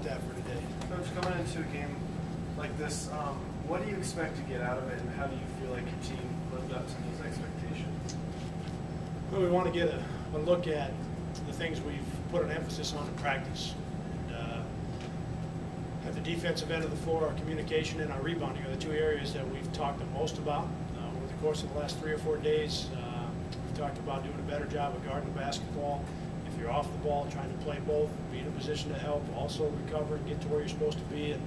about that for today. Coach, coming into a game like this, what do you expect to get out of it, and how do you feel like your team lived up to those expectations? Well, we want to get a look at the things we've put an emphasis on in practice. And, at the defensive end of the floor, our communication and our rebounding are the two areas that we've talked the most about. Over the course of the last 3 or 4 days, we've talked about doing a better job of guarding the basketball. If you're off the ball, trying to play both, be in a position to help, also recover and get to where you're supposed to be. And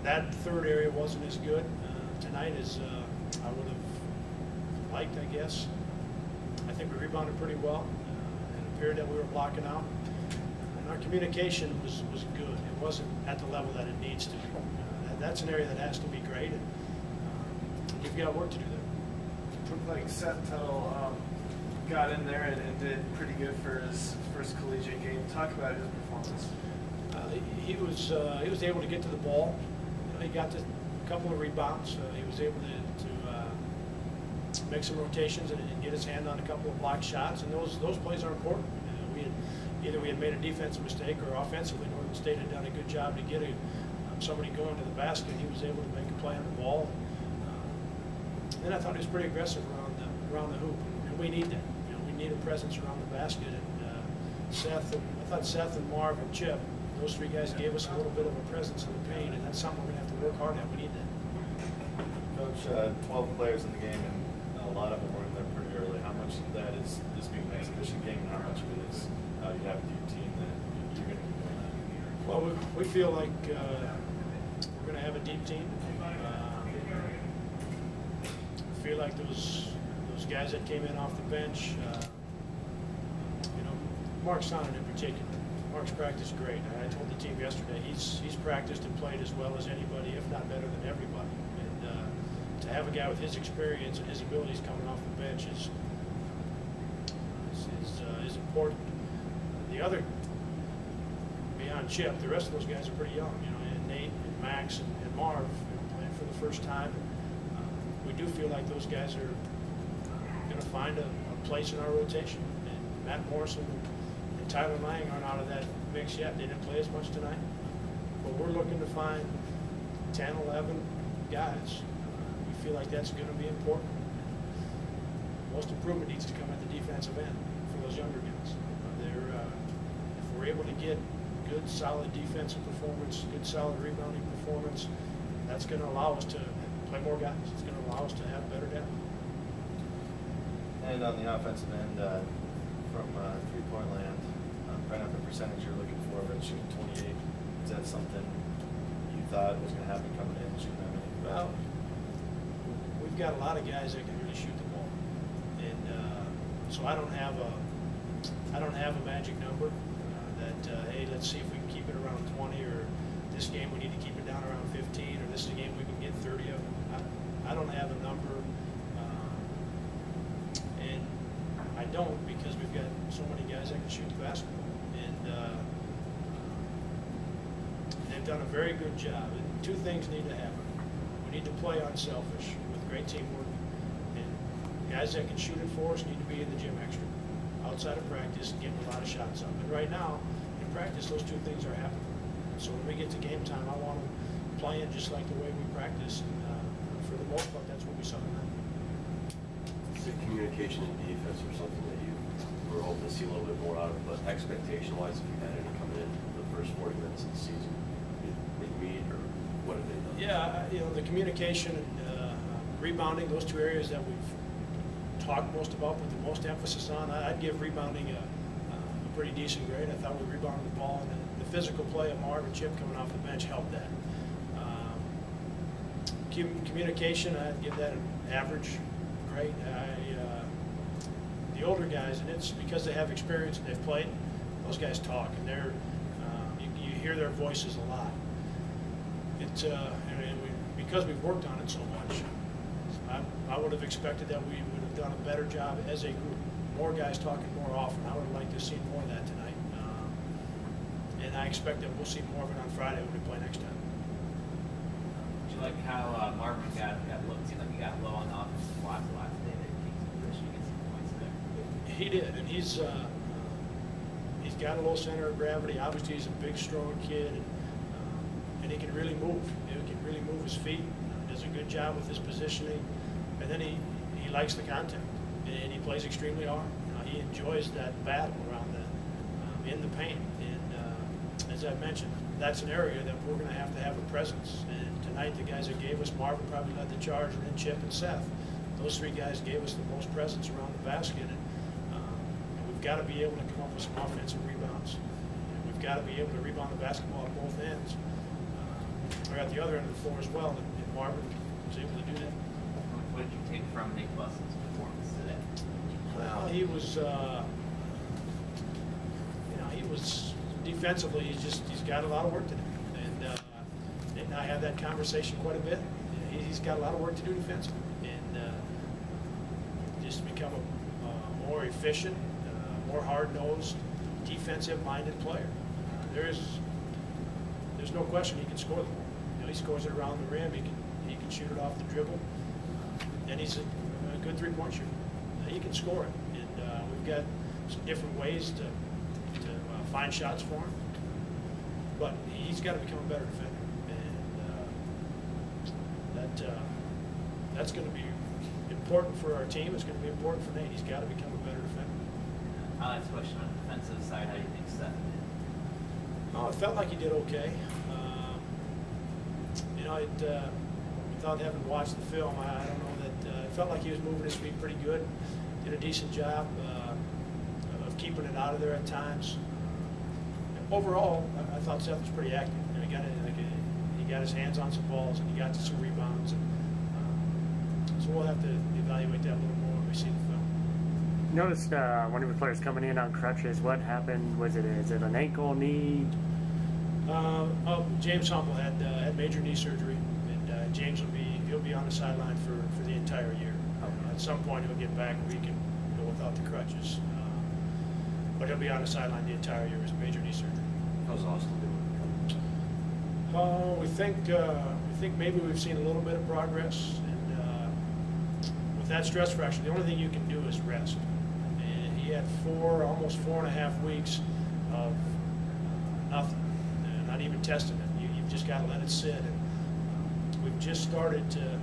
that third area wasn't as good tonight as I would have liked, I guess. I think we rebounded pretty well. It appeared that we were blocking out. And our communication was good. It wasn't at the level that it needs to be. That's an area that has to be great. And you've got work to do there. Looked like Seth Tuttle got in there and did pretty good for his first collegiate game. Talk about his performance. He was able to get to the ball. He got a couple of rebounds. He was able to make some rotations and get his hand on a couple of blocked shots, and those plays are important. Either we had made a defensive mistake, or offensively Northern State had done a good job to get somebody going to the basket. He was able to make a play on the ball. And I thought he was pretty aggressive around the hoop, and we need that. We need a presence around the basket. And I thought Seth and Marv and Chip, those three guys gave us a little bit of a presence in the paint, and that's something we're going to have to work hard at. We need that. Coach, 12 players in the game, and a lot of them were in there pretty early. How much of that is this being an exhibition game, and how much of it is you have with your team that you're going to be doing that? Well, we feel like we're going to have a deep team. We feel like those guys that came in off the bench, Mark Sonnen in particular. Mark's practiced great. I told the team yesterday he's practiced and played as well as anybody, if not better than everybody. And to have a guy with his experience and his abilities coming off the bench is important. The other, beyond Chip, the rest of those guys are pretty young. And Nate and Max and Marv playing for the first time. We do feel like those guys are going to find a place in our rotation. And Matt Morrison and Tyler Lang aren't out of that mix yet. They didn't play as much tonight. But we're looking to find 10, 11 guys. We feel like that's going to be important. Most improvement needs to come at the defensive end for those younger guys. If we're able to get good, solid defensive performance, good, solid rebounding performance, that's going to allow us to play more guys. It's going to allow us to have better depth. And on the offensive end, from three-point land, probably not the percentage you're looking for, but shooting 28, is that something you thought was going to happen coming in, shooting that many? Well, we've got a lot of guys that can really shoot the ball, and so I don't have a magic number that hey, let's see if we can keep it around 20, or this game we need to keep it down around 15, or this is a game we can get 30 of them. I don't have a number, and I don't, because we've got so many guys that can shoot the basketball, and they've done a very good job. And two things need to happen. We need to play unselfish with great teamwork, and guys that can shoot it for us need to be in the gym extra, outside of practice, and getting a lot of shots up. And right now, in practice, those two things are happening. So when we get to game time, I want them playing just like the way we practice. And for the most part, that's what we saw tonight. The communication and defense are something that you were hoping to see a little bit more out of, but expectation-wise, if you had any coming in the first 40 minutes of the season, did meet, or what have they done? Yeah, the communication and rebounding, those two areas that we've talked most about, put the most emphasis on. I'd give rebounding a pretty decent grade. I thought we rebounded the ball, and the physical play of Marv and Chip coming off the bench helped that. Communication, I'd give that an average grade. The older guys, and it's because they have experience and they've played, those guys talk, and they're you hear their voices a lot. Because we've worked on it so much, I would have expected that we would have done a better job as a group. More guys talking more often. I would have liked to have seen more of that tonight. And I expect that we'll see more of it on Friday when we play next time. Did you like how Marvin got low? It seemed like he got low on the offensive blocks the last day that he should get some points there. He did, and he's got a low center of gravity. Obviously, he's a big, strong kid. And and he can really move. He can really move his feet. Does a good job with his positioning, and then he likes the contact, and he plays extremely hard. He enjoys that battle around the in the paint. And as I mentioned, that's an area that we're going to have a presence. And tonight, the guys that gave us, Marvin probably led the charge, and then Chip and Seth. Those three guys gave us the most presence around the basket, and we've got to be able to come up with some offensive rebounds. And we've got to be able to rebound the basketball at both ends. Or at the other end of the floor as well, and Marvin was able to do that. What did you take from Nick Busson's performance today? Well, he was, he was defensively. He's got a lot of work to do, and Nick and I had that conversation quite a bit. He's got a lot of work to do defensively, and just become a more efficient, more hard-nosed, defensive-minded player. There's no question he can score the ball. He scores it around the rim. He can shoot it off the dribble, and he's a good three-point shooter. He can score it, and we've got some different ways to find shots for him. But he's got to become a better defender, and that's going to be important for our team. It's going to be important for Nate. He's got to become a better defender. Last question on the defensive side, how do you think Seth did? Oh, it felt like he did okay. Without having watched the film, I don't know that it felt like he was moving his feet pretty good. Did a decent job of keeping it out of there at times. Overall, I thought Seth was pretty active. He got his hands on some balls, and he got to some rebounds. And, so we'll have to evaluate that a little more when we see the film. Noticed one of your players coming in on crutches. What happened? Is it an ankle, knee? James Humble had major knee surgery, and James he'll be on the sideline for the entire year. At some point he'll get back where he can go without the crutches, but he'll be on the sideline the entire year. It's major knee surgery. How's Austin doing? We think maybe we've seen a little bit of progress, and with that stress fracture, the only thing you can do is rest. And he had almost 4.5 weeks of nothing. Not even testing it. You've just got to let it sit. And we've just started to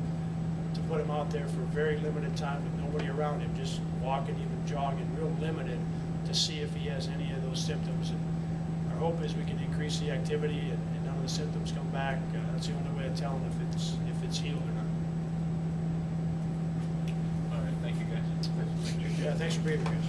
put him out there for a very limited time with nobody around him, just walking, even jogging, real limited, to see if he has any of those symptoms. And our hope is we can increase the activity and none of the symptoms come back. That's the only way of telling if it's healed or not. All right, thank you guys. Yeah, thanks for being here, guys.